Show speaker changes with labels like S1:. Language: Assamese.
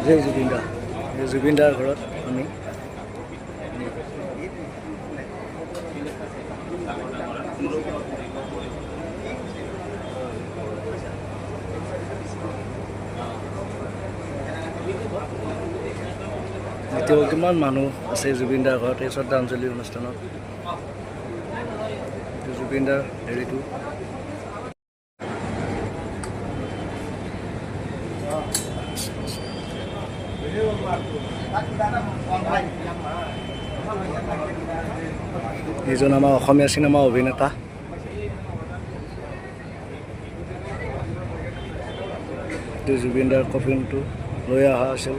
S1: জয় জুবিন দা জুবিন দাৰ ঘৰত আমি এতিয়াও কিমান মানুহ আছে জুবিন দাৰ ঘৰত এই শ্ৰদ্ধাঞ্জলি অনুষ্ঠানত জুবিন দাৰ হেৰিটো এইজন আমাৰ অসমীয়া চিনেমা অভিনেতা জুবিন দাৰ কফিনটো লৈ অহা আছিল